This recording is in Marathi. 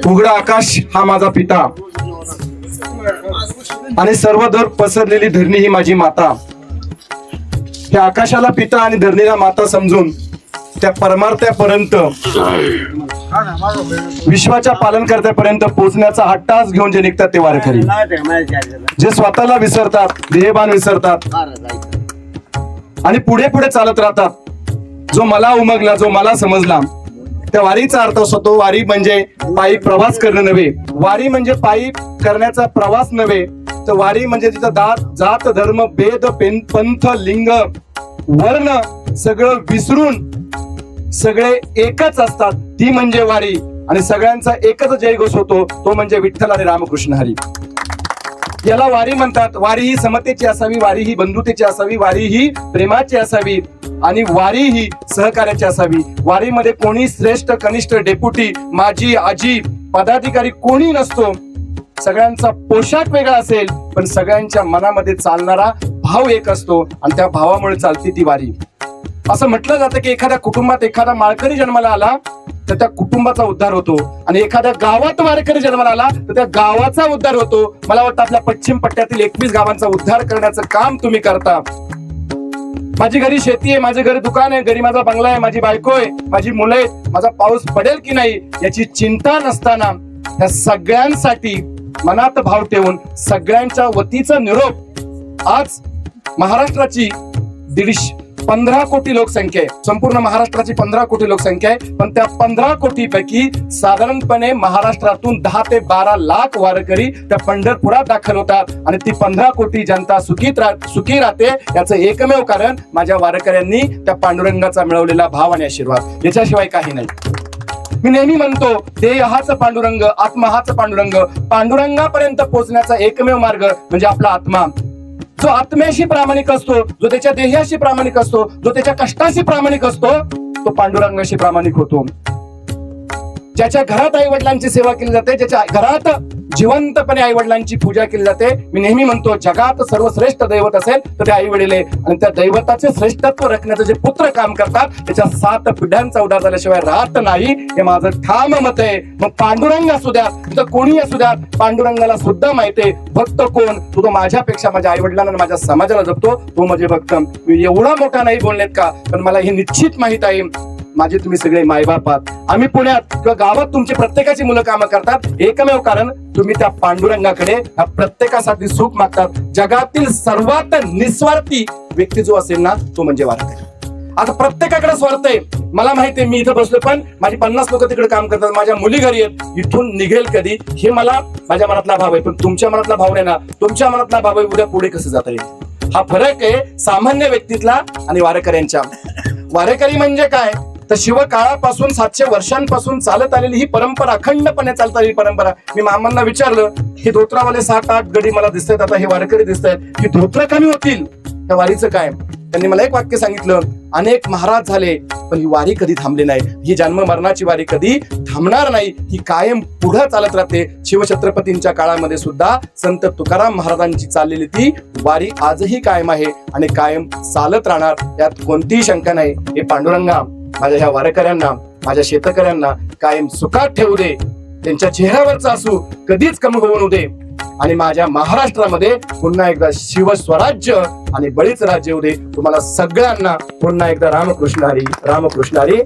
उघडा आकाश हा माझा पिता आणि सर्वदूर पसरलेली धरणी ही माझी माता. त्या आकाशाला पिता आणि धरणीला माता समजून त्या परमार्थ्यापर्यंत विश्वाच्या पालनकर्त्यापर्यंत पोहोचण्याचा हा टास घेऊन जे निघतात ते वारकरी, जे स्वतःला विसरतात, देहभान विसरतात आणि पुढे पुढे चालत राहतात. जो मला उमगला, जो मला समजला, त्या वारीचा अर्थ असतो वारी म्हणजे पायी प्रवास करणं नव्हे, वारी म्हणजे पायी करण्याचा प्रवास नव्हे, तर वारी म्हणजे तिथं जात धर्म भेद पंथ लिंग वर्ण सगळं विसरून सगळे एकच असतात, ती म्हणजे वारी. आणि सगळ्यांचा एकच जयघोष होतो, तो म्हणजे विठ्ठल आणि रामकृष्ण हरी. याला वारी म्हणतात. वारी ही समतेची असावी, वारी ही बंधुतेची असावी, वारी ही प्रेमाची असावी आणि वारी ही सहकार्याची असावी. वारीमध्ये कोणी श्रेष्ठ कनिष्ठ डेप्युटी माजी आजी पदाधिकारी कोणी नसतो. सगळ्यांचा पोशाख वेगळा असेल पण सगळ्यांच्या मनामध्ये चालणारा भाव एक असतो आणि त्या भावामुळे चालती ती वारी. असं म्हटलं जातं की एखाद्या कुटुंबात एखादा माळकरी जन्माला आला तर त्या कुटुंबाचा उद्धार होतो आणि एखाद्या गावात वारकरी जन्माला आला तर त्या गावाचा उद्धार होतो. मला वाटतं आपल्या पश्चिम पट्ट्यातील 21 गावांचा उद्धार करण्याचं काम तुम्ही करता. माझी घरी शेती आहे, माझे घरी दुकान आहे, घरी माझा बंगला आहे, माझी बायको आहे, माझी मुलं आहेत, माझा पाऊस पडेल की नाही याची चिंता नसताना या सगळ्यांसाठी मनात भाव ठेवून सगळ्यांच्या वतीचा निरोप. आज महाराष्ट्राची 15 कोटी लोकसंख्या आहे, संपूर्ण महाराष्ट्राची 15 कोटी लोकसंख्या आहे, पण त्या 15 कोटी पैकी साधारणपणे महाराष्ट्रातून 10 ते 12 लाख वारकरी त्या पंढरपुरात दाखल होतात आणि ती 15 कोटी जनता सुखी राहते. याचं एकमेव कारण माझ्या वारकऱ्यांनी त्या पांडुरंगाचा मिळवलेला भाव आणि आशीर्वाद, याच्याशिवाय काही नाही. मी नेहमी म्हणतो देह हाच पांडुरंग, आत्मा हाच पांडुरंग. पांडुरंगापर्यंत पोहोचण्याचा एकमेव मार्ग म्हणजे आपला आत्मा. जो आत्म्याशी प्रामाणिक असतो, जो त्याच्या देहाशी प्रामाणिक असतो, जो त्याच्या कष्टाशी प्रामाणिक असतो, तो पांडुरंगाशी प्रामाणिक होतो. ज्याच्या घरात आई वडिलांची सेवा केली जाते, ज्याच्या घरात जिवंतपणे आई वडिलांची पूजा केली जाते. मी नेहमी म्हणतो जगात सर्वश्रेष्ठ दैवत असेल तर ते आई वडील आहे आणि त्या दैवताचे श्रेष्ठत्व राखण्याचं जे पुत्र काम करतात त्याच्या 7 पिढ्यांचा उद्धार झाल्याशिवाय राहत नाही, हे माझं ठाम मत आहे. मग पांडुरंग असू द्या, तिथं कोणी असू द्या, पांडुरंगाला सुद्धा माहिती आहे भक्त कोण. तो माझ्यापेक्षा माझ्या आई वडिलांना आणि माझ्या समाजाला जपतो, तो म्हणजे भक्त. मी एवढा मोठा नाही बोलण्यात का, पण मला हे निश्चित माहित आहे माझे तुम्ही सगळे मायबाप आहात. आम्ही पुण्यात किंवा गावात तुमची प्रत्येकाची मुलं कामं करतात, एकमेव कारण तुम्ही त्या पांडुरंगाकडे प्रत्येकासाठी सुख मागतात. जगातील सर्वात निस्वार्थी व्यक्ती जो असेल ना तो म्हणजे वारकरी. आता प्रत्येकाकडे स्वार्थ आहे, मला माहिती आहे. मी इथं बसलो पण माझी 50 लोक तिकडे काम करतात, माझ्या मुली घरी आहेत, इथून निघेल कधी हे मला माझ्या मनातला भाव आहे. पण तुमच्या मनातला भाव नाही ना, तुमच्या मनातला भाव आहे उद्या पुढे कसं जाता येईल. हा फरक आहे सामान्य व्यक्तीतला आणि वारकऱ्यांच्या. वारकरी म्हणजे काय तर शिवकाळापासून 700 वर्षांपासून चालत आलेली ही परंपरा, अखंडपणे चालत आलेली परंपरा. मी मामांना विचारलं हे धोत्रावाले 7-8 गडी मला दिसत आहेत, आता हे वारकरी दिसत आहेत, ही धोत्र कमी होतील त्या वारीचं काय. त्यांनी मला एक वाक्य सांगितलं, अनेक महाराज झाले पण ही वारी कधी थांबली नाही. ही जन्म मरणाची वारी कधी थांबणार नाही, ही कायम पुढे चालत राहते. शिवछत्रपतींच्या काळामध्ये सुद्धा संत तुकाराम महाराजांची चाललेली ती वारी आजही कायम आहे आणि कायम चालत राहणार, यात कोणतीही शंका नाही. हे पांडुरंगा माझ्या ह्या वारकऱ्यांना, माझ्या शेतकऱ्यांना कायम सुखात ठेवू दे, त्यांच्या चेहऱ्यावरचा असू कधीच कमी होऊ दे आणि माझ्या महाराष्ट्रामध्ये पुन्हा एकदा शिवस्वराज्य आणि बळीच राज्य होऊ दे. तुम्हाला सगळ्यांना पुन्हा एकदा रामकृष्ण हरी, रामकृष्ण हरी.